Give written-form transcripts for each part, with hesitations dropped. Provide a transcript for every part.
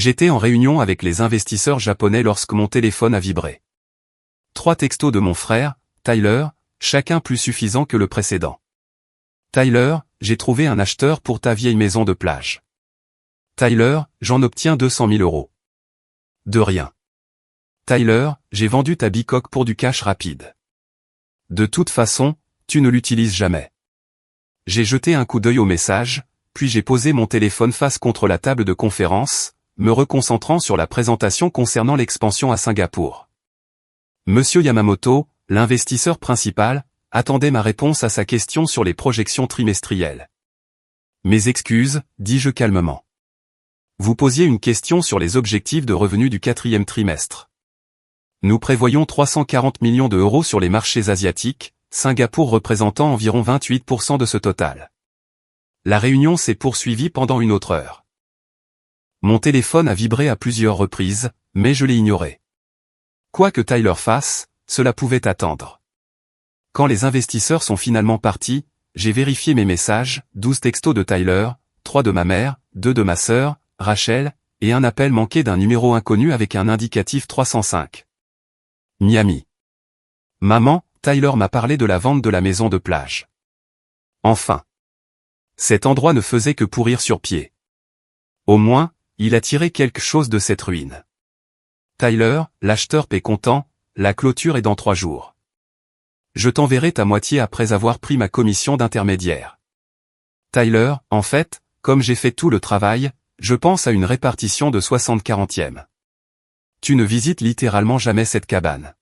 J'étais en réunion avec les investisseurs japonais lorsque mon téléphone a vibré. 3 textos de mon frère, Tyler, chacun plus suffisant que le précédent. Tyler, j'ai trouvé un acheteur pour ta vieille maison de plage. Tyler, j'en obtiens 200 000 euros. De rien. Tyler, j'ai vendu ta bicoque pour du cash rapide. De toute façon, tu ne l'utilises jamais. J'ai jeté un coup d'œil au message, puis j'ai posé mon téléphone face contre la table de conférence, me reconcentrant sur la présentation concernant l'expansion à Singapour. Monsieur Yamamoto, l'investisseur principal, attendait ma réponse à sa question sur les projections trimestrielles. Mes excuses, dis-je calmement. Vous posiez une question sur les objectifs de revenus du 4e trimestre. Nous prévoyons 340 millions d'euros sur les marchés asiatiques, Singapour représentant environ 28% de ce total. La réunion s'est poursuivie pendant une autre heure. Mon téléphone a vibré à plusieurs reprises, mais je l'ai ignoré. Quoi que Tyler fasse, cela pouvait attendre. Quand les investisseurs sont finalement partis, j'ai vérifié mes messages, 12 textos de Tyler, 3 de ma mère, 2 de ma sœur, Rachel, et un appel manqué d'un numéro inconnu avec un indicatif 305. Miami. Maman, Tyler m'a parlé de la vente de la maison de plage. Enfin. Cet endroit ne faisait que pourrir sur pied. Au moins, il a tiré quelque chose de cette ruine. Tyler, l'acheteur est content, la clôture est dans 3 jours. Je t'enverrai ta moitié après avoir pris ma commission d'intermédiaire. Tyler, en fait, comme j'ai fait tout le travail, je pense à une répartition de 60/40. Tu ne visites littéralement jamais cette cabane.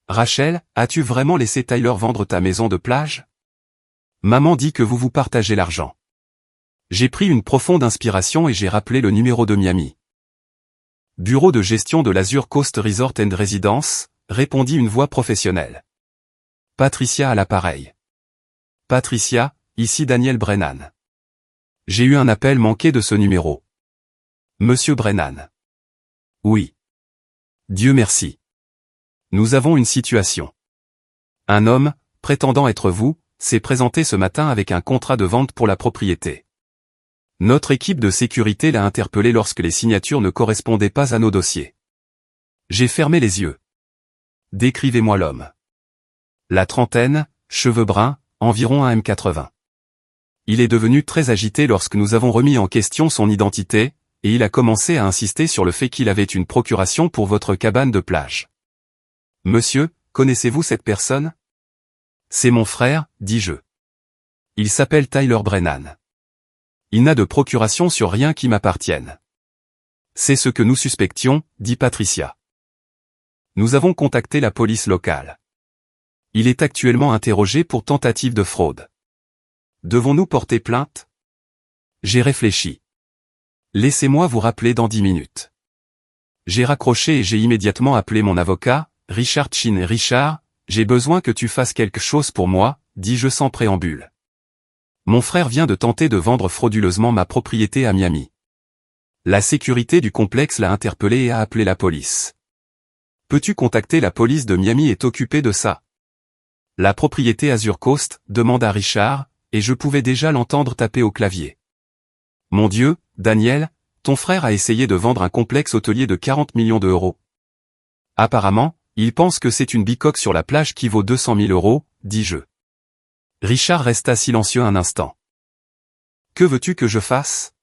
Rachel, as-tu vraiment laissé Tyler vendre ta maison de plage? Maman dit que vous partagez l'argent. J'ai pris une profonde inspiration et j'ai rappelé le numéro de Miami. Bureau de gestion de l'Azure Coast Resort and Residence, répondit une voix professionnelle. Patricia à l'appareil. Patricia, ici Daniel Brennan. J'ai eu un appel manqué de ce numéro. Monsieur Brennan. Oui. Dieu merci. Nous avons une situation. Un homme, prétendant être vous, s'est présenté ce matin avec un contrat de vente pour la propriété. Notre équipe de sécurité l'a interpellé lorsque les signatures ne correspondaient pas à nos dossiers. J'ai fermé les yeux. Décrivez-moi l'homme. La trentaine, cheveux bruns, environ 1m80. Il est devenu très agité lorsque nous avons remis en question son identité, et il a commencé à insister sur le fait qu'il avait une procuration pour votre cabane de plage. Monsieur, connaissez-vous cette personne? C'est mon frère, dis-je. Il s'appelle Tyler Brennan. Il n'a de procuration sur rien qui m'appartienne. C'est ce que nous suspections, dit Patricia. Nous avons contacté la police locale. Il est actuellement interrogé pour tentative de fraude. Devons-nous porter plainte? J'ai réfléchi. Laissez-moi vous rappeler dans 10 minutes. J'ai raccroché et j'ai immédiatement appelé mon avocat, Richard Chin. Richard, j'ai besoin que tu fasses quelque chose pour moi, dis-je sans préambule. Mon frère vient de tenter de vendre frauduleusement ma propriété à Miami. La sécurité du complexe l'a interpellé et a appelé la police. Peux-tu contacter la police de Miami est occupée de ça? La propriété Azure Coast, demanda Richard, et je pouvais déjà l'entendre taper au clavier. Mon Dieu, Daniel, ton frère a essayé de vendre un complexe hôtelier de 40 millions d'euros. Apparemment, il pense que c'est une bicoque sur la plage qui vaut 200 000 euros, dis-je. Richard resta silencieux un instant. Que veux-tu que je fasse?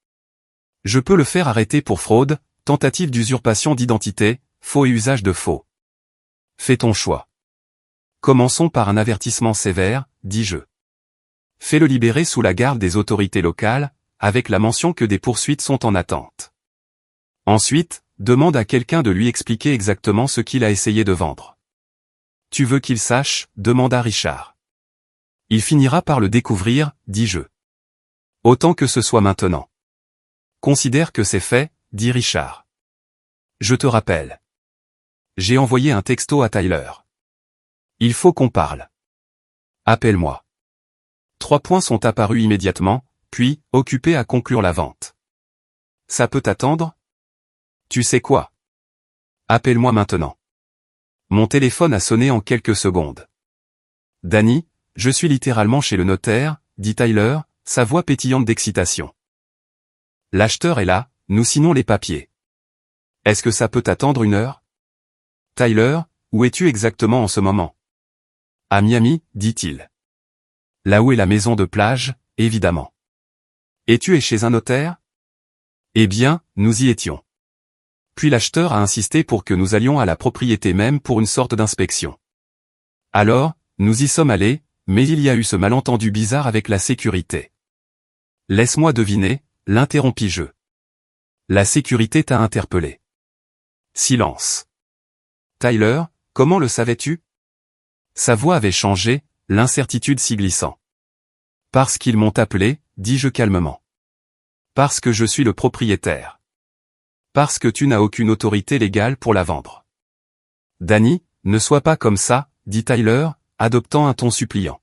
Je peux le faire arrêter pour fraude, tentative d'usurpation d'identité, faux et usage de faux. Fais ton choix. Commençons par un avertissement sévère, dis-je. Fais-le libérer sous la garde des autorités locales, avec la mention que des poursuites sont en attente. Ensuite, demande à quelqu'un de lui expliquer exactement ce qu'il a essayé de vendre. Tu veux qu'il sache? Demanda Richard. Il finira par le découvrir, dis-je. Autant que ce soit maintenant. Considère que c'est fait, dit Richard. Je te rappelle. J'ai envoyé un texto à Tyler. Il faut qu'on parle. Appelle-moi. 3 points sont apparus immédiatement, puis, occupé à conclure la vente. Ça peut attendre? Tu sais quoi? Appelle-moi maintenant. Mon téléphone a sonné en quelques secondes. Danny, je suis littéralement chez le notaire, dit Tyler, sa voix pétillante d'excitation. L'acheteur est là, nous signons les papiers. Est-ce que ça peut attendre 1 heure? Tyler, où es-tu exactement en ce moment? À Miami, dit-il. Là où est la maison de plage, évidemment. Et tu es chez un notaire? Eh bien, nous y étions. Puis l'acheteur a insisté pour que nous allions à la propriété même pour une sorte d'inspection. Alors, nous y sommes allés, mais il y a eu ce malentendu bizarre avec la sécurité. Laisse-moi deviner, l'interrompis-je. La sécurité t'a interpellé. Silence. Tyler, comment le savais-tu? Sa voix avait changé, l'incertitude s'y glissant. Parce qu'ils m'ont appelé, dis-je calmement. Parce que je suis le propriétaire. Parce que tu n'as aucune autorité légale pour la vendre. Danny, ne sois pas comme ça, dit Tyler, adoptant un ton suppliant.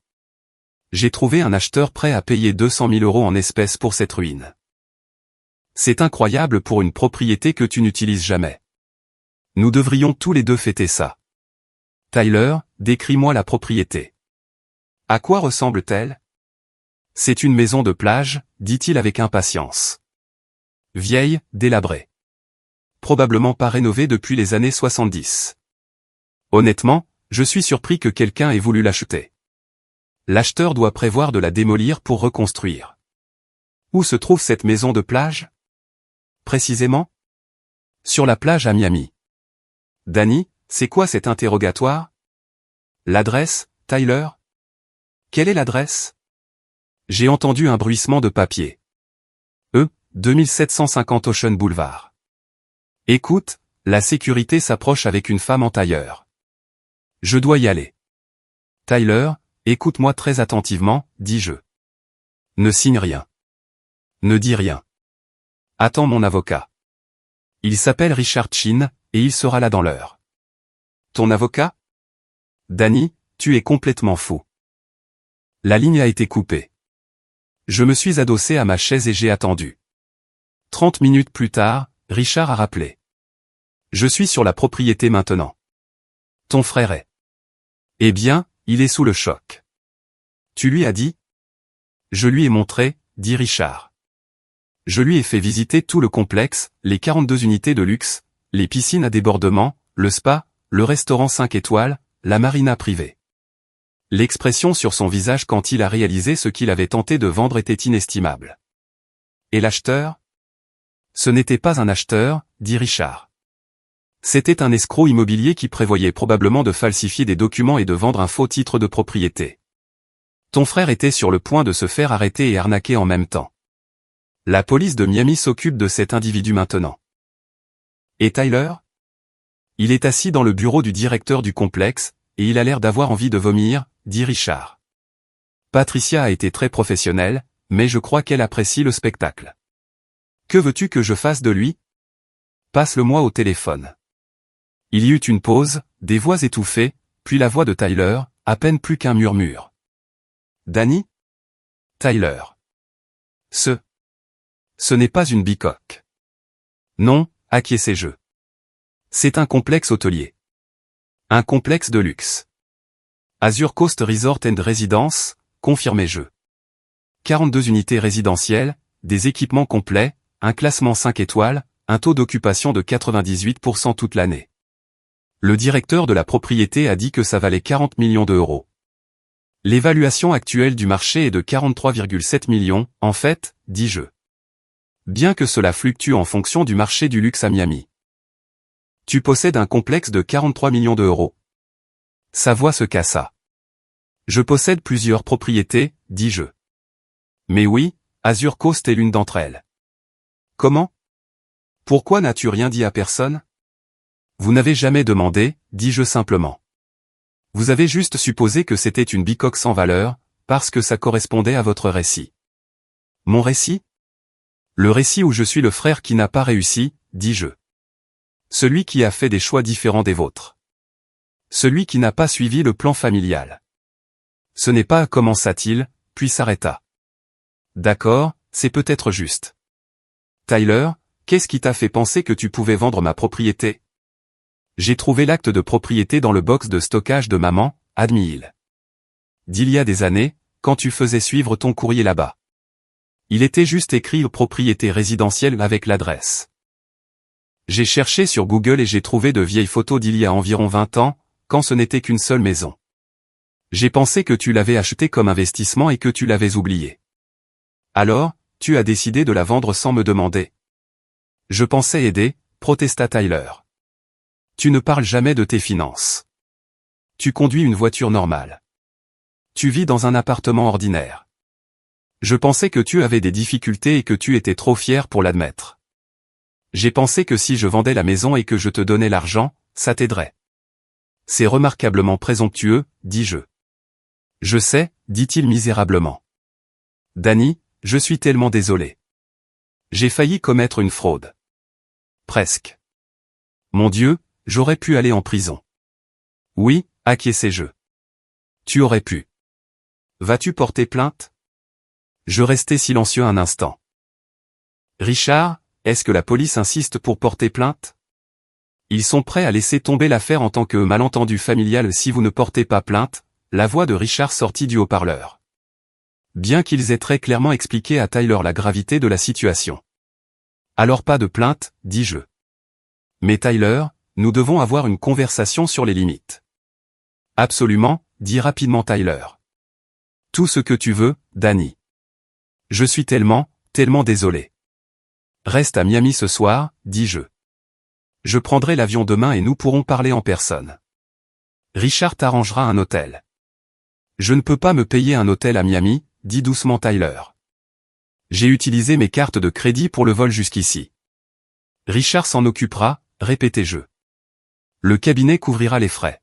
J'ai trouvé un acheteur prêt à payer 200 000 € en espèces pour cette ruine. C'est incroyable pour une propriété que tu n'utilises jamais. Nous devrions tous les deux fêter ça. Tyler, décris-moi la propriété. À quoi ressemble-t-elle? C'est une maison de plage, dit-il avec impatience. Vieille, délabrée. Probablement pas rénovée depuis les années 70. Honnêtement, je suis surpris que quelqu'un ait voulu l'acheter. L'acheteur doit prévoir de la démolir pour reconstruire. Où se trouve cette maison de plage? Précisément? Sur la plage à Miami. Danny, c'est quoi cet interrogatoire? L'adresse, Tyler? Quelle est l'adresse? J'ai entendu un bruissement de papier. 2750 Ocean Boulevard. Écoute, la sécurité s'approche avec une femme en tailleur. Je dois y aller. Tyler, écoute-moi très attentivement, dis-je. Ne signe rien. Ne dis rien. Attends mon avocat. Il s'appelle Richard Chin, et il sera là dans l'heure. Ton avocat? Danny, tu es complètement fou. La ligne a été coupée. Je me suis adossé à ma chaise et j'ai attendu. 30 minutes plus tard, Richard a rappelé. Je suis sur la propriété maintenant. Ton frère est. Eh bien, il est sous le choc. Tu lui as dit? Je lui ai montré, dit Richard. Je lui ai fait visiter tout le complexe, les 42 unités de luxe, les piscines à débordement, le spa, le restaurant 5 étoiles, la marina privée. L'expression sur son visage quand il a réalisé ce qu'il avait tenté de vendre était inestimable. Et l'acheteur? Ce n'était pas un acheteur, dit Richard. C'était un escroc immobilier qui prévoyait probablement de falsifier des documents et de vendre un faux titre de propriété. Ton frère était sur le point de se faire arrêter et arnaquer en même temps. La police de Miami s'occupe de cet individu maintenant. Et Tyler? Il est assis dans le bureau du directeur du complexe, et il a l'air d'avoir envie de vomir, dit Richard. Patricia a été très professionnelle, mais je crois qu'elle apprécie le spectacle. Que veux-tu que je fasse de lui? Passe-le-moi au téléphone. Il y eut une pause, des voix étouffées, puis la voix de Tyler, à peine plus qu'un murmure. Danny? Tyler. Ce n'est pas une bicoque. Non, acquiesçai-je. C'est un complexe hôtelier. Un complexe de luxe. Azure Coast Resort and Residence, confirmai-je. 42 unités résidentielles, des équipements complets, un classement 5 étoiles, un taux d'occupation de 98% toute l'année. Le directeur de la propriété a dit que ça valait 40 millions d'euros. L'évaluation actuelle du marché est de 43,7 millions, en fait, dis-je. Bien que cela fluctue en fonction du marché du luxe à Miami. Tu possèdes un complexe de 43 millions d'euros. Sa voix se cassa. Je possède plusieurs propriétés, dis-je. Mais oui, Azure Coast est l'une d'entre elles. Comment? Pourquoi n'as-tu rien dit à personne? Vous n'avez jamais demandé, dis-je simplement. Vous avez juste supposé que c'était une bicoque sans valeur, parce que ça correspondait à votre récit. Mon récit? Le récit où je suis le frère qui n'a pas réussi, dis-je. Celui qui a fait des choix différents des vôtres. Celui qui n'a pas suivi le plan familial. Ce n'est pas commença-t-il, puis s'arrêta. D'accord, c'est peut-être juste. Tyler, qu'est-ce qui t'a fait penser que tu pouvais vendre ma propriété? J'ai trouvé l'acte de propriété dans le box de stockage de maman, admis-il. D'il y a des années, quand tu faisais suivre ton courrier là-bas. Il était juste écrit propriété résidentielle avec l'adresse. J'ai cherché sur Google et j'ai trouvé de vieilles photos d'il y a environ 20 ans, quand ce n'était qu'une seule maison. J'ai pensé que tu l'avais achetée comme investissement et que tu l'avais oubliée. Alors, tu as décidé de la vendre sans me demander. Je pensais aider, protesta Tyler. Tu ne parles jamais de tes finances. Tu conduis une voiture normale. Tu vis dans un appartement ordinaire. Je pensais que tu avais des difficultés et que tu étais trop fier pour l'admettre. J'ai pensé que si je vendais la maison et que je te donnais l'argent, ça t'aiderait. C'est remarquablement présomptueux, dis-je. Je sais, dit-il misérablement. Danny, je suis tellement désolé. J'ai failli commettre une fraude. Presque. Mon Dieu, j'aurais pu aller en prison. Oui, acquiesçai-je. Tu aurais pu. Vas-tu porter plainte? Je restai silencieux un instant. Richard, est-ce que la police insiste pour porter plainte? Ils sont prêts à laisser tomber l'affaire en tant que malentendu familial si vous ne portez pas plainte. La voix de Richard sortit du haut-parleur. Bien qu'ils aient très clairement expliqué à Tyler la gravité de la situation. Alors pas de plainte, dis-je. Mais Tyler, nous devons avoir une conversation sur les limites. Absolument, dit rapidement Tyler. Tout ce que tu veux, Danny. Je suis tellement désolé. Reste à Miami ce soir, dis-je. Je prendrai l'avion demain et nous pourrons parler en personne. Richard t'arrangera un hôtel. Je ne peux pas me payer un hôtel à Miami, dit doucement Tyler. J'ai utilisé mes cartes de crédit pour le vol jusqu'ici. Richard s'en occupera, répétai-je. Le cabinet couvrira les frais.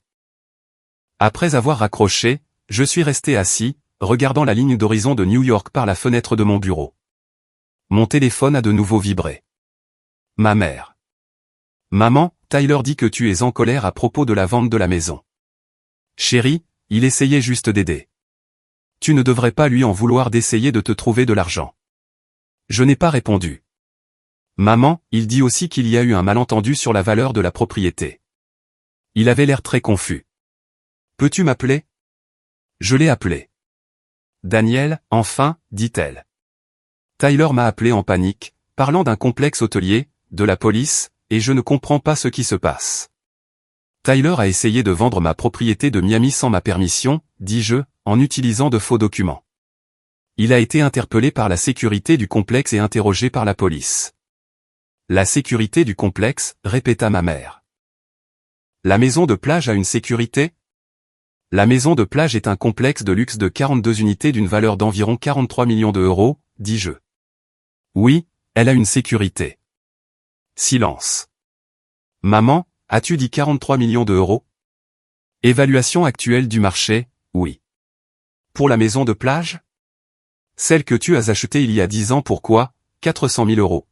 Après avoir raccroché, je suis resté assis, regardant la ligne d'horizon de New York par la fenêtre de mon bureau. Mon téléphone a de nouveau vibré. Ma mère. Maman, Tyler dit que tu es en colère à propos de la vente de la maison. Chérie, il essayait juste d'aider. Tu ne devrais pas lui en vouloir d'essayer de te trouver de l'argent. Je n'ai pas répondu. Maman, il dit aussi qu'il y a eu un malentendu sur la valeur de la propriété. Il avait l'air très confus. Peux-tu m'appeler? Je l'ai appelé. Daniel, enfin, dit-elle. Tyler m'a appelé en panique, parlant d'un complexe hôtelier, de la police, et je ne comprends pas ce qui se passe. Tyler a essayé de vendre ma propriété de Miami sans ma permission, dis-je, en utilisant de faux documents. Il a été interpellé par la sécurité du complexe et interrogé par la police. La sécurité du complexe, répéta ma mère. La maison de plage a une sécurité? La maison de plage est un complexe de luxe de 42 unités d'une valeur d'environ 43 millions d'euros, dis-je. Oui, elle a une sécurité. Silence. Maman, as-tu dit 43 millions d'euros? Évaluation actuelle du marché, oui. Pour la maison de plage? Celle que tu as achetée il y a 10 ans pour quoi? 400 000 euros.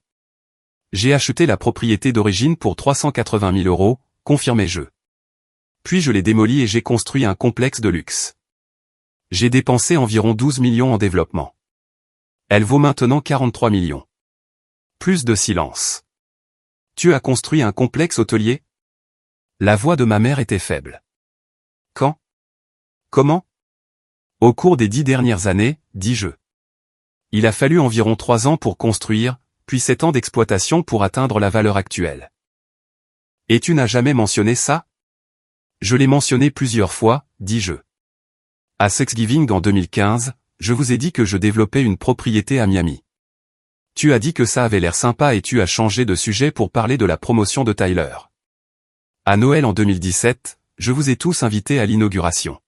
J'ai acheté la propriété d'origine pour 380 000 euros, confirmai-je. Puis je l'ai démolie et j'ai construit un complexe de luxe. J'ai dépensé environ 12 millions en développement. Elle vaut maintenant 43 millions. Plus de silence. Tu as construit un complexe hôtelier? La voix de ma mère était faible. Quand? Comment? Au cours des 10 dernières années, dis-je. Il a fallu environ 3 ans pour construire, puis 7 ans d'exploitation pour atteindre la valeur actuelle. Et tu n'as jamais mentionné ça? Je l'ai mentionné plusieurs fois, dis-je. À Thanksgiving en 2015, je vous ai dit que je développais une propriété à Miami. Tu as dit que ça avait l'air sympa et tu as changé de sujet pour parler de la promotion de Tyler. À Noël en 2017, je vous ai tous invités à l'inauguration.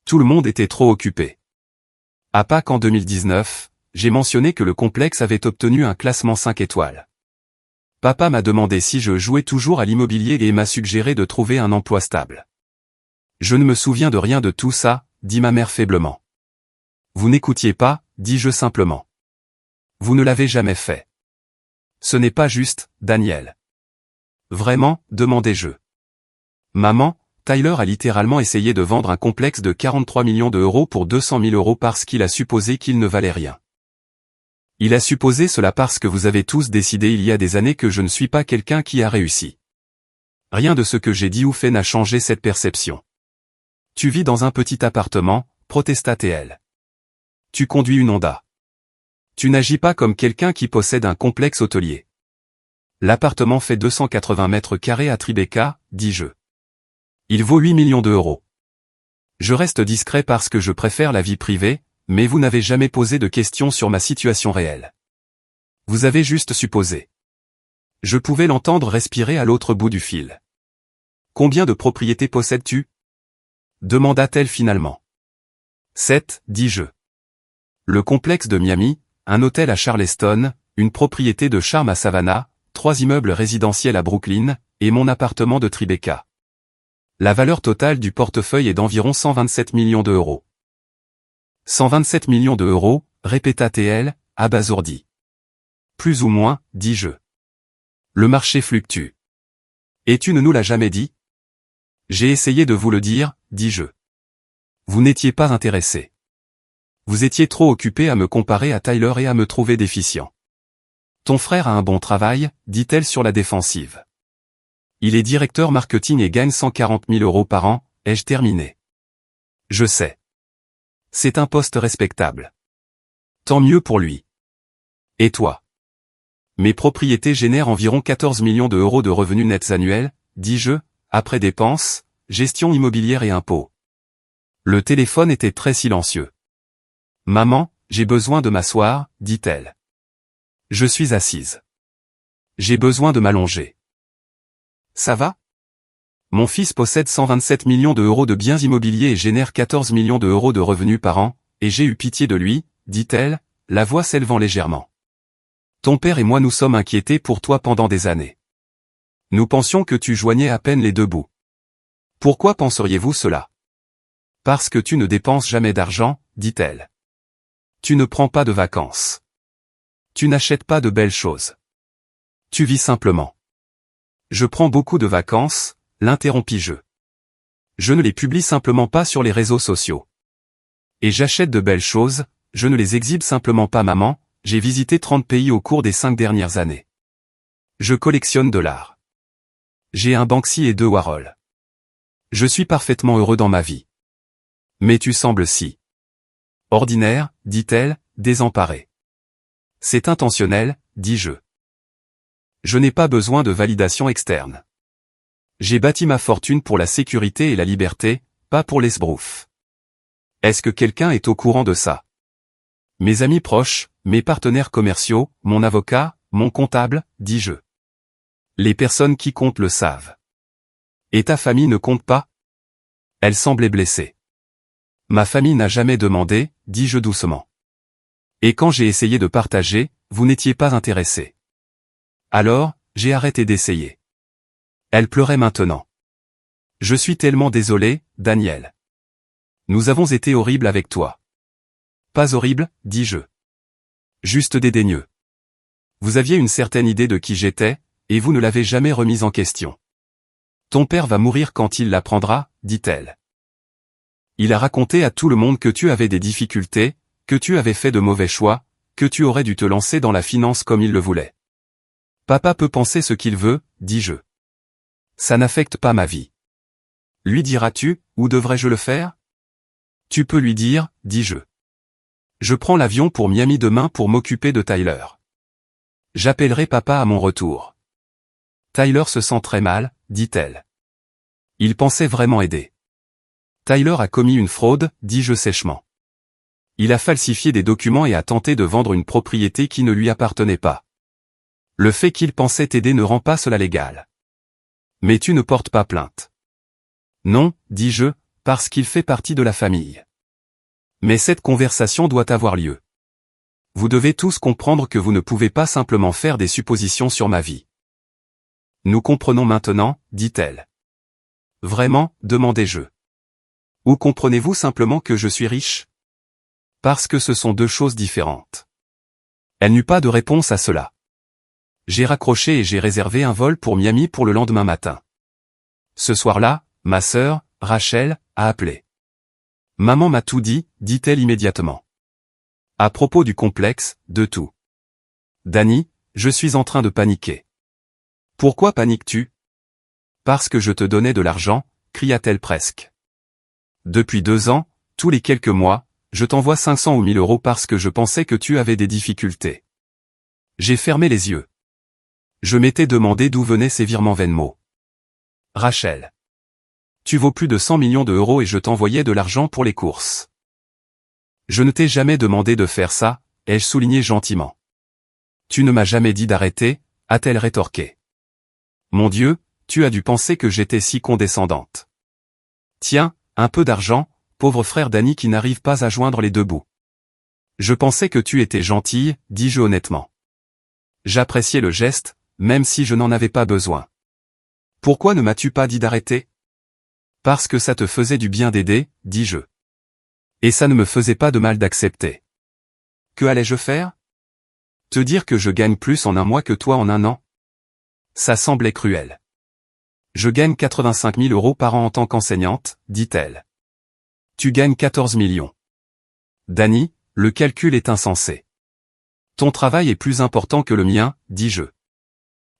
Tout le monde était trop occupé. À Pâques en 2019, j'ai mentionné que le complexe avait obtenu un classement 5 étoiles. Papa m'a demandé si je jouais toujours à l'immobilier et m'a suggéré de trouver un emploi stable. Je ne me souviens de rien de tout ça, dit ma mère faiblement. Vous n'écoutiez pas, dis-je simplement. Vous ne l'avez jamais fait. Ce n'est pas juste, Daniel. Vraiment, demandai-je. Maman, Tyler a littéralement essayé de vendre un complexe de 43 millions d'euros pour 200 000 euros parce qu'il a supposé qu'il ne valait rien. Il a supposé cela parce que vous avez tous décidé il y a des années que je ne suis pas quelqu'un qui a réussi. Rien de ce que j'ai dit ou fait n'a changé cette perception. Tu vis dans un petit appartement, protesta TL. Tu conduis une Honda. Tu n'agis pas comme quelqu'un qui possède un complexe hôtelier. L'appartement fait 280 mètres carrés à Tribeca, dis-je. Il vaut 8 millions d'euros. Je reste discret parce que je préfère la vie privée, mais vous n'avez jamais posé de questions sur ma situation réelle. Vous avez juste supposé. Je pouvais l'entendre respirer à l'autre bout du fil. Combien de propriétés possèdes-tu? Demanda-t-elle finalement. 7, dis-je. Le complexe de Miami, un hôtel à Charleston, une propriété de charme à Savannah, 3 immeubles résidentiels à Brooklyn, et mon appartement de Tribeca. La valeur totale du portefeuille est d'environ 127 millions d'euros. 127 millions d'euros, répéta-t-elle, abasourdie. Plus ou moins, dis-je. Le marché fluctue. Et tu ne nous l'as jamais dit? J'ai essayé de vous le dire, dis-je. Vous n'étiez pas intéressé. Vous étiez trop occupé à me comparer à Tyler et à me trouver déficient. Ton frère a un bon travail, dit-elle sur la défensive. Il est directeur marketing et gagne 140 000 euros par an, ai-je terminé. Je sais. C'est un poste respectable. Tant mieux pour lui. Et toi? Mes propriétés génèrent environ 14 millions d'euros de revenus nets annuels, dis-je, après dépenses, gestion immobilière et impôts. Le téléphone était très silencieux. Maman, j'ai besoin de m'asseoir, dit-elle. Je suis assise. J'ai besoin de m'allonger. Ça va? Mon fils possède 127 millions d'euros de biens immobiliers et génère 14 millions d'euros de revenus par an, et j'ai eu pitié de lui, dit-elle, la voix s'élevant légèrement. Ton père et moi nous sommes inquiétés pour toi pendant des années. Nous pensions que tu joignais à peine les deux bouts. Pourquoi penseriez-vous cela? Parce que tu ne dépenses jamais d'argent, dit-elle. Tu ne prends pas de vacances. Tu n'achètes pas de belles choses. Tu vis simplement. Je prends beaucoup de vacances, l'interrompis-je. Je ne les publie simplement pas sur les réseaux sociaux. Et j'achète de belles choses, je ne les exhibe simplement pas maman, j'ai visité 30 pays au cours des 5 dernières années. Je collectionne de l'art. J'ai un Banksy et 2 Warhol. Je suis parfaitement heureux dans ma vie. Mais tu sembles si ordinaire, dit-elle, désemparée. C'est intentionnel, dis-je. Je n'ai pas besoin de validation externe. J'ai bâti ma fortune pour la sécurité et la liberté, pas pour l'esbrouf. Est-ce que quelqu'un est au courant de ça? Mes amis proches, mes partenaires commerciaux, mon avocat, mon comptable, dis-je. Les personnes qui comptent le savent. Et ta famille ne compte pas? Elle semblait blessée. Ma famille n'a jamais demandé, dis-je doucement. Et quand j'ai essayé de partager, vous n'étiez pas intéressé. Alors, j'ai arrêté d'essayer. Elle pleurait maintenant. Je suis tellement désolé, Daniel. Nous avons été horribles avec toi. Pas horrible, dis-je. Juste dédaigneux. Vous aviez une certaine idée de qui j'étais, et vous ne l'avez jamais remise en question. Ton père va mourir quand il l'apprendra, dit-elle. Il a raconté à tout le monde que tu avais des difficultés, que tu avais fait de mauvais choix, que tu aurais dû te lancer dans la finance comme il le voulait. Papa peut penser ce qu'il veut, dis-je. Ça n'affecte pas ma vie. Lui diras-tu, ou devrais-je le faire? Tu peux lui dire, dis-je. Je prends l'avion pour Miami demain pour m'occuper de Tyler. J'appellerai papa à mon retour. Tyler se sent très mal, dit-elle. Il pensait vraiment aider. Tyler a commis une fraude, dis-je sèchement. Il a falsifié des documents et a tenté de vendre une propriété qui ne lui appartenait pas. Le fait qu'il pensait aider ne rend pas cela légal. Mais tu ne portes pas plainte. Non, dis-je, parce qu'il fait partie de la famille. Mais cette conversation doit avoir lieu. Vous devez tous comprendre que vous ne pouvez pas simplement faire des suppositions sur ma vie. Nous comprenons maintenant, dit-elle. Vraiment, demandai-je. Ou comprenez-vous simplement que je suis riche? Parce que ce sont deux choses différentes. Elle n'eut pas de réponse à cela. J'ai raccroché et j'ai réservé un vol pour Miami pour le lendemain matin. Ce soir-là, ma sœur, Rachel, a appelé. Maman m'a tout dit, dit-elle immédiatement. À propos du complexe, de tout. Danny, je suis en train de paniquer. Pourquoi paniques-tu? Parce que je te donnais de l'argent, cria-t-elle presque. Depuis 2 ans, tous les quelques mois, je t'envoie 500 ou 1000 euros parce que je pensais que tu avais des difficultés. J'ai fermé les yeux. Je m'étais demandé d'où venaient ces virements Venmo. Rachel. Tu vaux plus de 100 millions d'euros et je t'envoyais de l'argent pour les courses. Je ne t'ai jamais demandé de faire ça, ai-je souligné gentiment. Tu ne m'as jamais dit d'arrêter, a-t-elle rétorqué. Mon Dieu, tu as dû penser que j'étais si condescendante. Tiens, un peu d'argent, pauvre frère Danny qui n'arrive pas à joindre les deux bouts. Je pensais que tu étais gentille, dis-je honnêtement. J'appréciais le geste, même si je n'en avais pas besoin. Pourquoi ne m'as-tu pas dit d'arrêter? Parce que ça te faisait du bien d'aider, dis-je. Et ça ne me faisait pas de mal d'accepter. Que allais-je faire? Te dire que je gagne plus en un mois que toi en un an? Ça semblait cruel. Je gagne 85 000 euros par an en tant qu'enseignante, dit-elle. Tu gagnes 14 millions. Danny, le calcul est insensé. Ton travail est plus important que le mien, dis-je.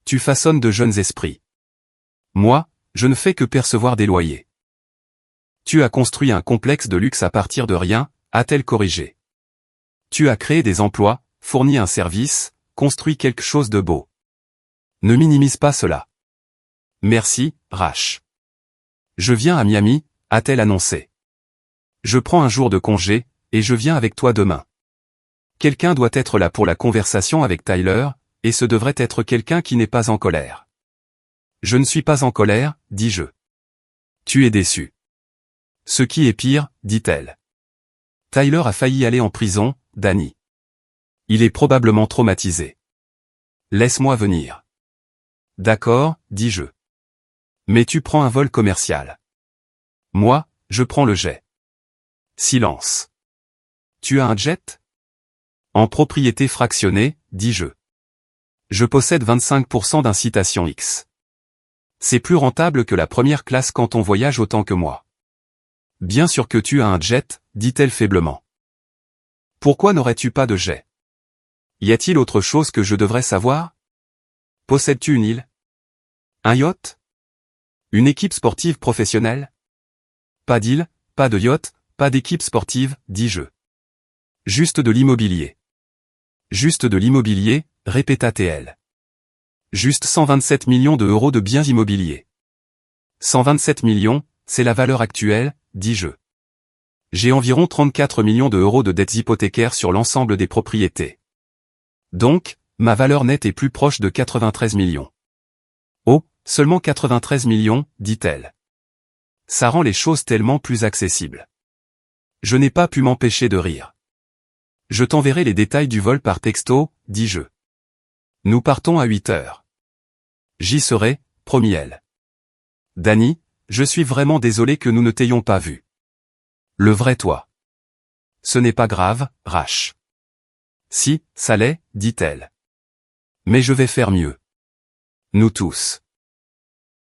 Tu façonnes de jeunes esprits. Moi, je ne fais que percevoir des loyers. Tu as construit un complexe de luxe à partir de rien, a-t-elle corrigé. Tu as créé des emplois, fourni un service, construit quelque chose de beau. Ne minimise pas cela. Merci, Rach. Je viens à Miami, a-t-elle annoncé. Je prends un jour de congé, et je viens avec toi demain. Quelqu'un doit être là pour la conversation avec Tyler, et ce devrait être quelqu'un qui n'est pas en colère. Je ne suis pas en colère, dis-je. Tu es déçu. Ce qui est pire, dit-elle. Tyler a failli aller en prison, Danny. Il est probablement traumatisé. Laisse-moi venir. D'accord, dis-je. Mais tu prends un vol commercial. Moi, je prends le jet. Silence. Tu as un jet? En propriété fractionnée, dis-je. Je possède 25% d'incitation X. C'est plus rentable que la première classe quand on voyage autant que moi. Bien sûr que tu as un jet, dit-elle faiblement. Pourquoi n'aurais-tu pas de jet? Y a-t-il autre chose que je devrais savoir? Possèdes-tu une île? Un yacht? Une équipe sportive professionnelle? Pas d'île, pas de yacht, pas d'équipe sportive, dis-je. Juste de l'immobilier. Juste de l'immobilier, répéta-t-elle. Juste 127 millions d'euros de biens immobiliers. 127 millions, c'est la valeur actuelle, dis-je. J'ai environ 34 millions d'euros de dettes hypothécaires sur l'ensemble des propriétés. Donc, ma valeur nette est plus proche de 93 millions. Oh, seulement 93 millions, dit-elle. Ça rend les choses tellement plus accessibles. Je n'ai pas pu m'empêcher de rire. Je t'enverrai les détails du vol par texto, dis-je. Nous partons à 8 heures. J'y serai, promit-elle. Danny, je suis vraiment désolé que nous ne t'ayons pas vu. Le vrai toi. Ce n'est pas grave, Rach. Si, ça l'est, dit-elle. Mais je vais faire mieux. Nous tous.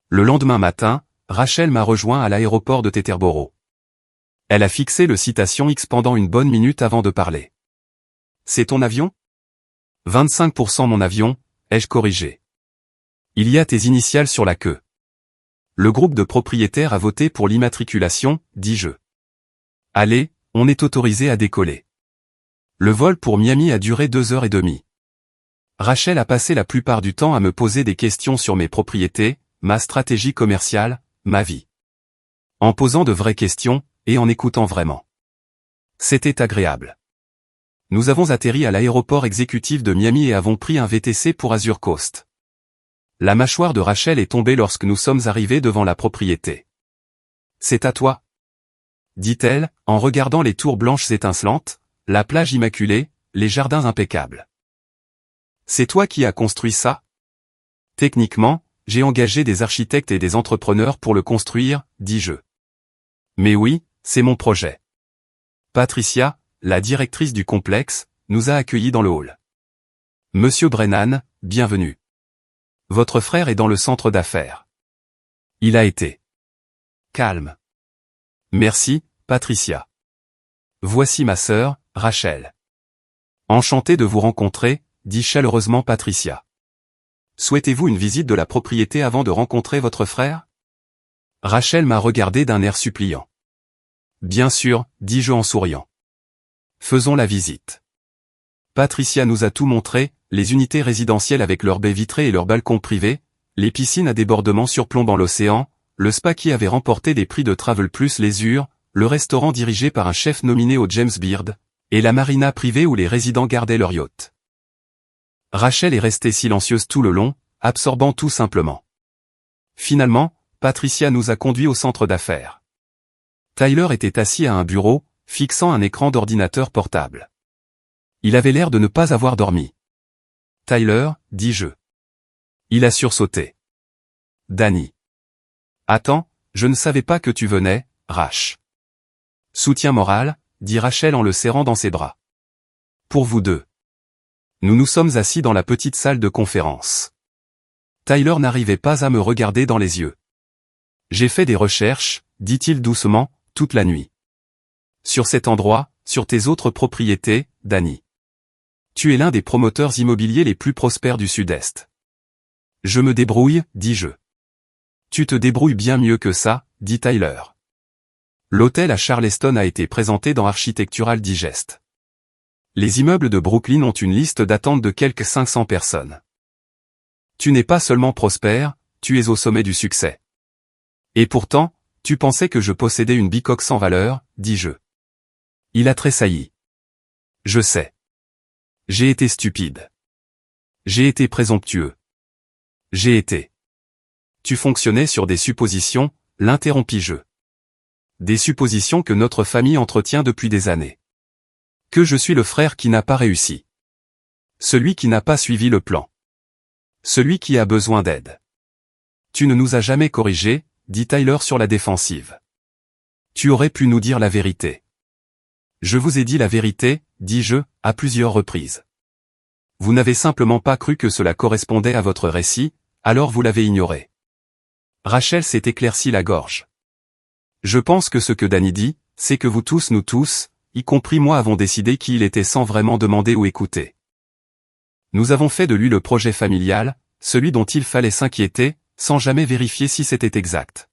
Le lendemain matin, Rachel m'a rejoint à l'aéroport de Teterboro. Elle a fixé le citation X pendant une bonne minute avant de parler. C'est ton avion? 25% mon avion, ai-je corrigé. Il y a tes initiales sur la queue. Le groupe de propriétaires a voté pour l'immatriculation, dis-je. Allez, on est autorisé à décoller. Le vol pour Miami a duré 2h30. Rachel a passé la plupart du temps à me poser des questions sur mes propriétés, ma stratégie commerciale, ma vie. En posant de vraies questions, et en écoutant vraiment. C'était agréable. Nous avons atterri à l'aéroport exécutif de Miami et avons pris un VTC pour Azure Coast. La mâchoire de Rachel est tombée lorsque nous sommes arrivés devant la propriété. C'est à toi, dit-elle, en regardant les tours blanches étincelantes, la plage immaculée, les jardins impeccables. C'est toi qui as construit ça? Techniquement, j'ai engagé des architectes et des entrepreneurs pour le construire, dis-je. Mais oui, c'est mon projet. Patricia, la directrice du complexe, nous a accueillis dans le hall. Monsieur Brennan, bienvenue. Votre frère est dans le centre d'affaires. Il a été calme. Merci, Patricia. Voici ma sœur, Rachel. Enchantée de vous rencontrer, dit chaleureusement Patricia. Souhaitez-vous une visite de la propriété avant de rencontrer votre frère? Rachel m'a regardé d'un air suppliant. Bien sûr, dis-je en souriant. Faisons la visite. Patricia nous a tout montré, les unités résidentielles avec leurs baies vitrées et leurs balcons privés, les piscines à débordement surplombant l'océan, le spa qui avait remporté des prix de Travel Plus Leisure, le restaurant dirigé par un chef nominé au James Beard, et la marina privée où les résidents gardaient leur yacht. Rachel est restée silencieuse tout le long, absorbant tout simplement. Finalement, Patricia nous a conduits au centre d'affaires. Tyler était assis à un bureau, fixant un écran d'ordinateur portable. Il avait l'air de ne pas avoir dormi. « Tyler » dis-je. Il a sursauté. « Danny. »« Attends, je ne savais pas que tu venais, Rach. »« Soutien moral » dit Rachel en le serrant dans ses bras. « Pour vous deux. » Nous nous sommes assis dans la petite salle de conférence. Tyler n'arrivait pas à me regarder dans les yeux. « J'ai fait des recherches, dit-il doucement, toute la nuit. Sur cet endroit, sur tes autres propriétés, Danny. Tu es l'un des promoteurs immobiliers les plus prospères du Sud-Est. Je me débrouille, dis-je. Tu te débrouilles bien mieux que ça, dit Tyler. L'hôtel à Charleston a été présenté dans Architectural Digest. Les immeubles de Brooklyn ont une liste d'attente de quelques 500 personnes. Tu n'es pas seulement prospère, tu es au sommet du succès. Et pourtant, tu pensais que je possédais une bicoque sans valeur, dis-je. Il a tressailli. Je sais. J'ai été stupide. J'ai été présomptueux. J'ai été. Tu fonctionnais sur des suppositions, l'interrompis-je. Des suppositions que notre famille entretient depuis des années. Que je suis le frère qui n'a pas réussi. Celui qui n'a pas suivi le plan. Celui qui a besoin d'aide. Tu ne nous as jamais corrigés, dit Tyler sur la défensive. Tu aurais pu nous dire la vérité. Je vous ai dit la vérité, dis-je, à plusieurs reprises. Vous n'avez simplement pas cru que cela correspondait à votre récit, alors vous l'avez ignoré. Rachel s'est éclairci la gorge. Je pense que ce que Danny dit, c'est que vous tous, nous tous, y compris moi, avons décidé qui il était sans vraiment demander ou écouter. Nous avons fait de lui le projet familial, celui dont il fallait s'inquiéter, sans jamais vérifier si c'était exact.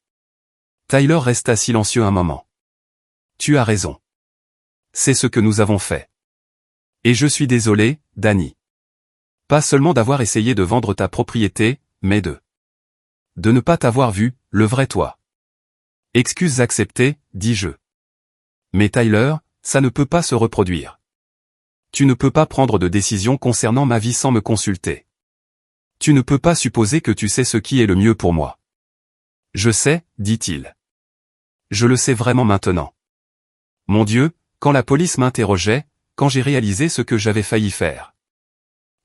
Tyler resta silencieux un moment. Tu as raison. C'est ce que nous avons fait. Et je suis désolé, Danny. Pas seulement d'avoir essayé de vendre ta propriété, mais de ne pas t'avoir vu, le vrai toi. Excuses acceptées, dis-je. Mais Tyler, ça ne peut pas se reproduire. Tu ne peux pas prendre de décision concernant ma vie sans me consulter. Tu ne peux pas supposer que tu sais ce qui est le mieux pour moi. Je sais, dit-il. Je le sais vraiment maintenant. Mon Dieu, quand la police m'interrogeait, quand j'ai réalisé ce que j'avais failli faire.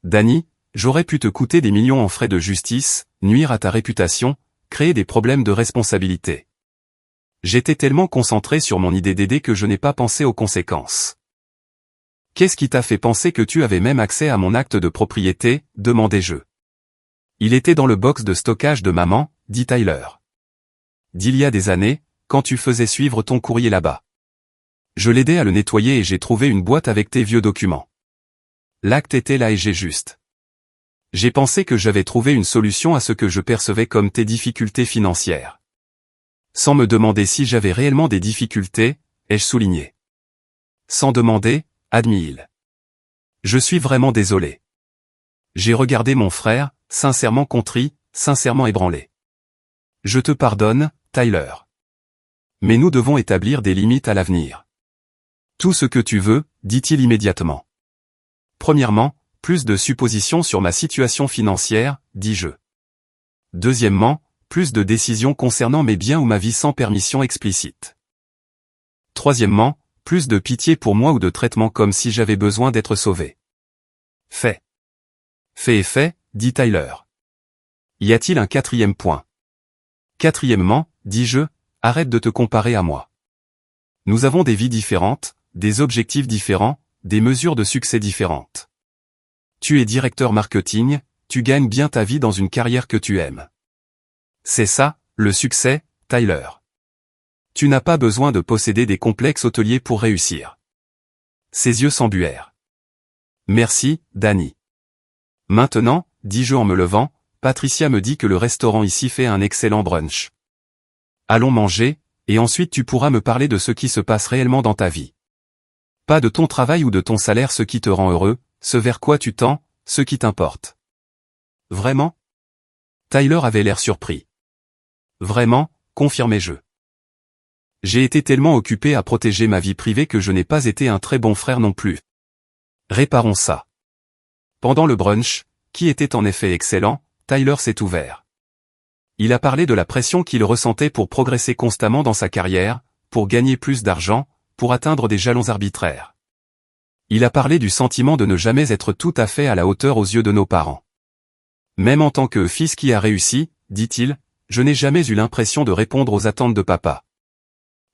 Danny, j'aurais pu te coûter des millions en frais de justice, nuire à ta réputation, créer des problèmes de responsabilité. J'étais tellement concentré sur mon idée d'aider que je n'ai pas pensé aux conséquences. Qu'est-ce qui t'a fait penser que tu avais même accès à mon acte de propriété, demandai-je. Il était dans le box de stockage de maman, dit Tyler. D'il y a des années, quand tu faisais suivre ton courrier là-bas. Je l'aidais à le nettoyer et j'ai trouvé une boîte avec tes vieux documents. L'acte était là et j'ai juste. J'ai pensé que j'avais trouvé une solution à ce que je percevais comme tes difficultés financières. Sans me demander si j'avais réellement des difficultés, ai-je souligné. Sans demander, admis-il. Je suis vraiment désolé. J'ai regardé mon frère, sincèrement contrit, sincèrement ébranlé. Je te pardonne, Tyler. Mais nous devons établir des limites à l'avenir. Tout ce que tu veux, dit-il immédiatement. Premièrement, plus de suppositions sur ma situation financière, dis-je. Deuxièmement, plus de décisions concernant mes biens ou ma vie sans permission explicite. Troisièmement, plus de pitié pour moi ou de traitement comme si j'avais besoin d'être sauvé. Fait. Fait et fait, dit Tyler. Y a-t-il un quatrième point? Quatrièmement, dis-je, arrête de te comparer à moi. Nous avons des vies différentes, des objectifs différents, des mesures de succès différentes. Tu es directeur marketing, tu gagnes bien ta vie dans une carrière que tu aimes. C'est ça, le succès, Tyler. Tu n'as pas besoin de posséder des complexes hôteliers pour réussir. Ses yeux s'embuèrent. Merci, Danny. Maintenant, dis-je en me levant, Patricia me dit que le restaurant ici fait un excellent brunch. Allons manger, et ensuite tu pourras me parler de ce qui se passe réellement dans ta vie. Pas de ton travail ou de ton salaire, ce qui te rend heureux, ce vers quoi tu tends, ce qui t'importe. Vraiment? Tyler avait l'air surpris. Vraiment, confirmai-je. J'ai été tellement occupé à protéger ma vie privée que je n'ai pas été un très bon frère non plus. Réparons ça. Pendant le brunch, qui était en effet excellent, Tyler s'est ouvert. Il a parlé de la pression qu'il ressentait pour progresser constamment dans sa carrière, pour gagner plus d'argent, pour atteindre des jalons arbitraires. Il a parlé du sentiment de ne jamais être tout à fait à la hauteur aux yeux de nos parents. Même en tant que fils qui a réussi, dit-il, je n'ai jamais eu l'impression de répondre aux attentes de papa.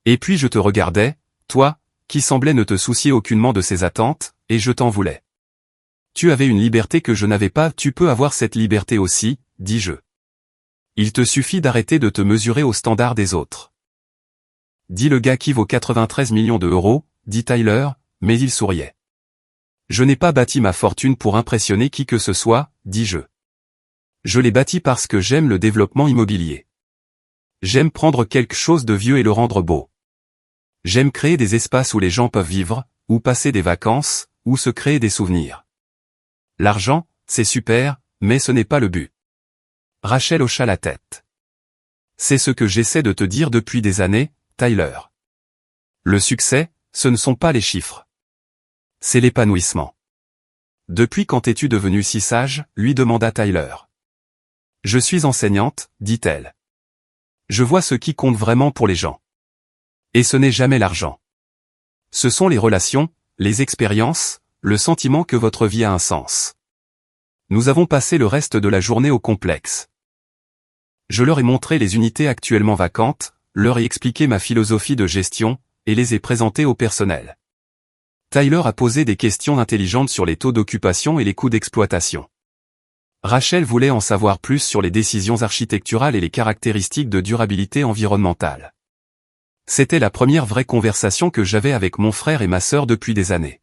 Et puis je te regardais, toi, qui semblais ne te soucier aucunement de ses attentes, et je t'en voulais. Tu avais une liberté que je n'avais pas, tu peux avoir cette liberté aussi, dis-je. Il te suffit d'arrêter de te mesurer aux standards des autres. Dit le gars qui vaut 93 millions d'euros, dit Tyler, mais il souriait. Je n'ai pas bâti ma fortune pour impressionner qui que ce soit, dis-je. Je l'ai bâti parce que j'aime le développement immobilier. J'aime prendre quelque chose de vieux et le rendre beau. J'aime créer des espaces où les gens peuvent vivre, ou passer des vacances, ou se créer des souvenirs. L'argent, c'est super, mais ce n'est pas le but. Rachel hocha la tête. C'est ce que j'essaie de te dire depuis des années, Tyler. Le succès, ce ne sont pas les chiffres. C'est l'épanouissement. Depuis quand es-tu devenu si sage, lui demanda Tyler. Je suis enseignante, dit-elle. Je vois ce qui compte vraiment pour les gens. Et ce n'est jamais l'argent. Ce sont les relations, les expériences, le sentiment que votre vie a un sens. Nous avons passé le reste de la journée au complexe. Je leur ai montré les unités actuellement vacantes, leur ai expliqué ma philosophie de gestion, et les ai présentées au personnel. Tyler a posé des questions intelligentes sur les taux d'occupation et les coûts d'exploitation. Rachel voulait en savoir plus sur les décisions architecturales et les caractéristiques de durabilité environnementale. C'était la première vraie conversation que j'avais avec mon frère et ma sœur depuis des années.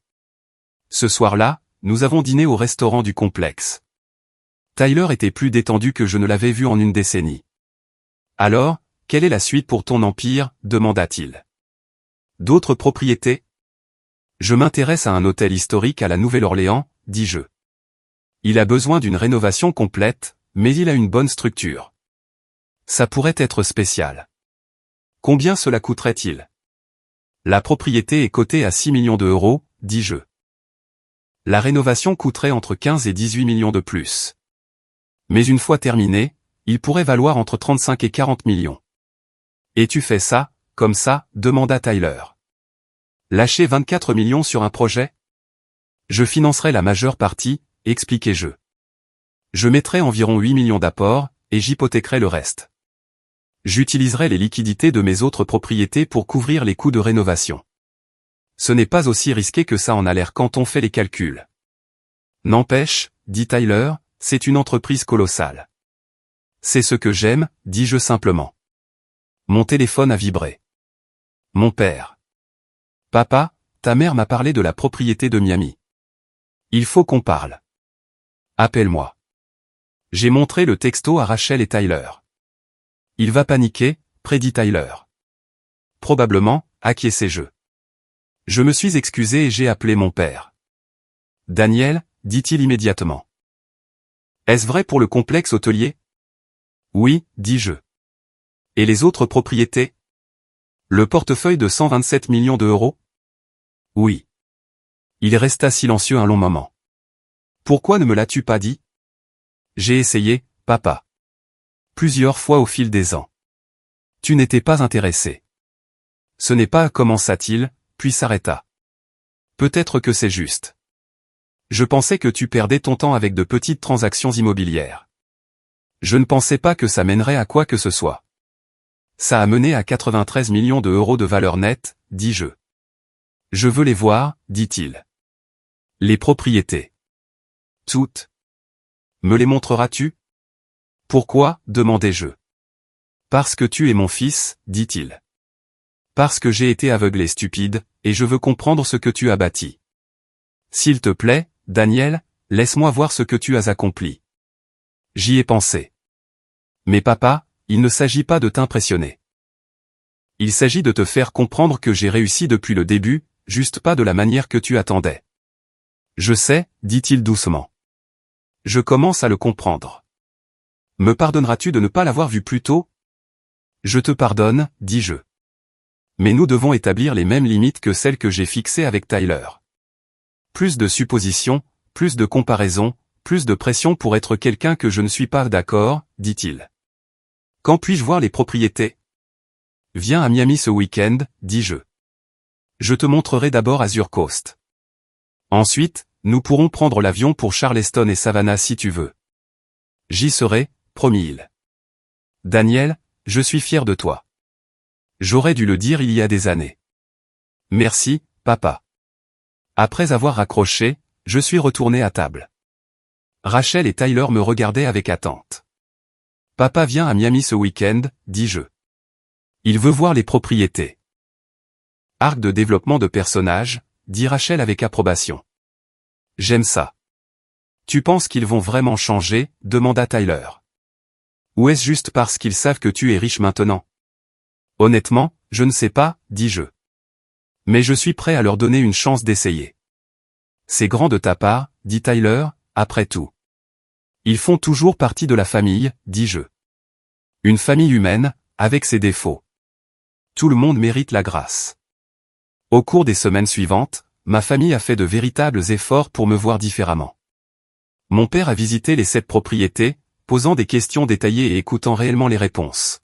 Ce soir-là, nous avons dîné au restaurant du complexe. Tyler était plus détendu que je ne l'avais vu en une décennie. Alors, quelle est la suite pour ton empire, demanda-t-il. D'autres propriétés? Je m'intéresse à un hôtel historique à la Nouvelle-Orléans, dis-je. Il a besoin d'une rénovation complète, mais il a une bonne structure. Ça pourrait être spécial. Combien cela coûterait-il? La propriété est cotée à 6 millions d'euros, dis-je. La rénovation coûterait entre 15 et 18 millions de plus. Mais une fois terminé, il pourrait valoir entre 35 et 40 millions. Et tu fais ça, comme ça, demanda Tyler. Lâcher 24 millions sur un projet? Je financerai la majeure partie, expliquai-je. Je mettrai environ 8 millions d'apport, et j'hypothéquerai le reste. J'utiliserai les liquidités de mes autres propriétés pour couvrir les coûts de rénovation. Ce n'est pas aussi risqué que ça en a l'air quand on fait les calculs. N'empêche, dit Tyler, c'est une entreprise colossale. C'est ce que j'aime, dis-je simplement. Mon téléphone a vibré. Mon père. Papa, ta mère m'a parlé de la propriété de Miami. Il faut qu'on parle. Appelle-moi. J'ai montré le texto à Rachel et Tyler. Il va paniquer, prédit Tyler. Probablement, acquiesçai-je. Je me suis excusé et j'ai appelé mon père. Daniel, dit-il immédiatement. Est-ce vrai pour le complexe hôtelier? Oui, dis-je. Et les autres propriétés? Le portefeuille de 127 millions d'euros? Oui. Il resta silencieux un long moment. Pourquoi ne me l'as-tu pas dit? J'ai essayé, papa. Plusieurs fois au fil des ans. Tu n'étais pas intéressé. Ce n'est pas, commença-t-il, puis s'arrêta. Peut-être que c'est juste. Je pensais que tu perdais ton temps avec de petites transactions immobilières. Je ne pensais pas que ça mènerait à quoi que ce soit. Ça a mené à 93 millions d'euros de valeur nette, dis-je. Je veux les voir, dit-il. Les propriétés. Toutes. Me les montreras-tu? Pourquoi, demandai-je. Parce que tu es mon fils, dit-il. Parce que j'ai été aveugle et stupide, et je veux comprendre ce que tu as bâti. S'il te plaît, Daniel, laisse-moi voir ce que tu as accompli. J'y ai pensé. Mais papa, il ne s'agit pas de t'impressionner. Il s'agit de te faire comprendre que j'ai réussi depuis le début, juste pas de la manière que tu attendais. Je sais, dit-il doucement. Je commence à le comprendre. Me pardonneras-tu de ne pas l'avoir vu plus tôt? Je te pardonne, dis-je. Mais nous devons établir les mêmes limites que celles que j'ai fixées avec Tyler. Plus de suppositions, plus de comparaisons, plus de pression pour être quelqu'un que je ne suis pas, d'accord, dit-il. Quand puis-je voir les propriétés? Viens à Miami ce week-end, dis-je. Je te montrerai d'abord Azure Coast. Ensuite, nous pourrons prendre l'avion pour Charleston et Savannah si tu veux. J'y serai, promit-il. Daniel, je suis fier de toi. J'aurais dû le dire il y a des années. Merci, papa. Après avoir raccroché, je suis retourné à table. Rachel et Tyler me regardaient avec attente. Papa vient à Miami ce week-end, dis-je. Il veut voir les propriétés. Arc de développement de personnages, dit Rachel avec approbation. J'aime ça. Tu penses qu'ils vont vraiment changer, demanda Tyler. Ou est-ce juste parce qu'ils savent que tu es riche maintenant? Honnêtement, je ne sais pas, dis-je. Mais je suis prêt à leur donner une chance d'essayer. C'est grand de ta part, dit Tyler, après tout. Ils font toujours partie de la famille, dis-je. Une famille humaine, avec ses défauts. Tout le monde mérite la grâce. Au cours des semaines suivantes, ma famille a fait de véritables efforts pour me voir différemment. Mon père a visité les 7 propriétés, posant des questions détaillées et écoutant réellement les réponses.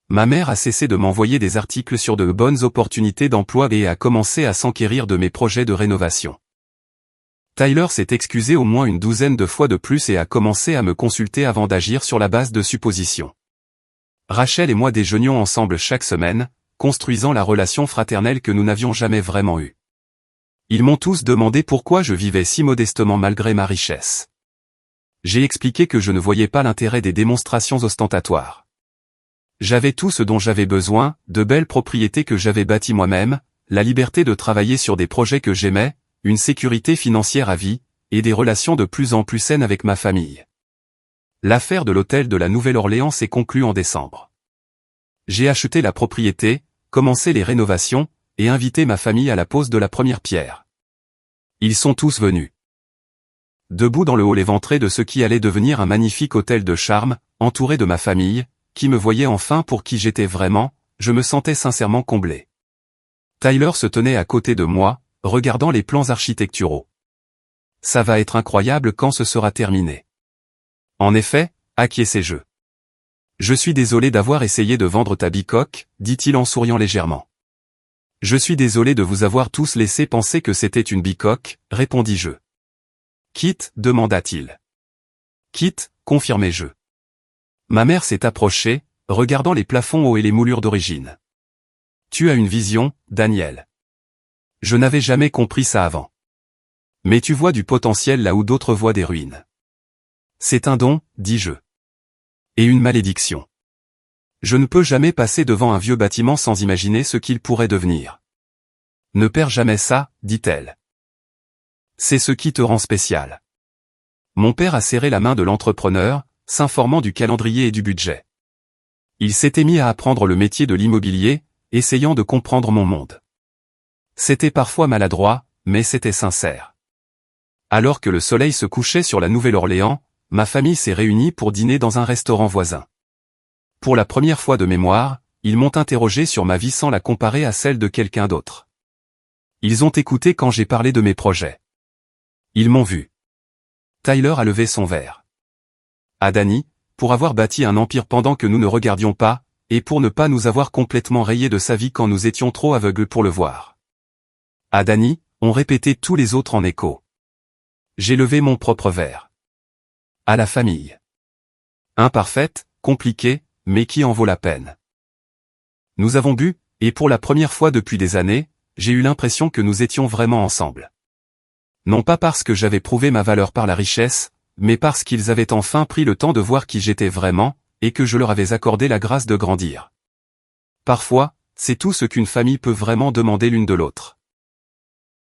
Ma mère a cessé de m'envoyer des articles sur de bonnes opportunités d'emploi et a commencé à s'enquérir de mes projets de rénovation. Tyler s'est excusé au moins une douzaine de fois de plus et a commencé à me consulter avant d'agir sur la base de suppositions. Rachel et moi déjeunions ensemble chaque semaine, construisant la relation fraternelle que nous n'avions jamais vraiment eue. Ils m'ont tous demandé pourquoi je vivais si modestement malgré ma richesse. J'ai expliqué que je ne voyais pas l'intérêt des démonstrations ostentatoires. J'avais tout ce dont j'avais besoin, de belles propriétés que j'avais bâties moi-même, la liberté de travailler sur des projets que j'aimais, une sécurité financière à vie, et des relations de plus en plus saines avec ma famille. L'affaire de l'hôtel de la Nouvelle-Orléans s'est conclue en décembre. J'ai acheté la propriété, commencé les rénovations, et invité ma famille à la pose de la première pierre. Ils sont tous venus. Debout dans le hall éventré de ce qui allait devenir un magnifique hôtel de charme, entouré de ma famille, qui me voyait enfin pour qui j'étais vraiment, je me sentais sincèrement comblé. Tyler se tenait à côté de moi, regardant les plans architecturaux. Ça va être incroyable quand ce sera terminé. En effet, acquiesçai-je. Je suis désolé d'avoir essayé de vendre ta bicoque, dit-il en souriant légèrement. Je suis désolé de vous avoir tous laissé penser que c'était une bicoque, répondis-je. Quitte, demanda-t-il. Quitte, confirmai-je. Ma mère s'est approchée, regardant les plafonds hauts et les moulures d'origine. Tu as une vision, Daniel. Je n'avais jamais compris ça avant. Mais tu vois du potentiel là où d'autres voient des ruines. C'est un don, dis-je. Et une malédiction. Je ne peux jamais passer devant un vieux bâtiment sans imaginer ce qu'il pourrait devenir. Ne perds jamais ça, dit-elle. C'est ce qui te rend spécial. Mon père a serré la main de l'entrepreneur, s'informant du calendrier et du budget. Il s'était mis à apprendre le métier de l'immobilier, essayant de comprendre mon monde. C'était parfois maladroit, mais c'était sincère. Alors que le soleil se couchait sur la Nouvelle-Orléans, ma famille s'est réunie pour dîner dans un restaurant voisin. Pour la première fois de mémoire, ils m'ont interrogé sur ma vie sans la comparer à celle de quelqu'un d'autre. Ils ont écouté quand j'ai parlé de mes projets. Ils m'ont vu. Tyler a levé son verre. À Danny, pour avoir bâti un empire pendant que nous ne regardions pas, et pour ne pas nous avoir complètement rayés de sa vie quand nous étions trop aveugles pour le voir. À Danny, ont répété tous les autres en écho. J'ai levé mon propre verre. À la famille. Imparfaite, compliquée, mais qui en vaut la peine. Nous avons bu, et pour la première fois depuis des années, j'ai eu l'impression que nous étions vraiment ensemble. Non pas parce que j'avais prouvé ma valeur par la richesse, mais parce qu'ils avaient enfin pris le temps de voir qui j'étais vraiment, et que je leur avais accordé la grâce de grandir. Parfois, c'est tout ce qu'une famille peut vraiment demander l'une de l'autre.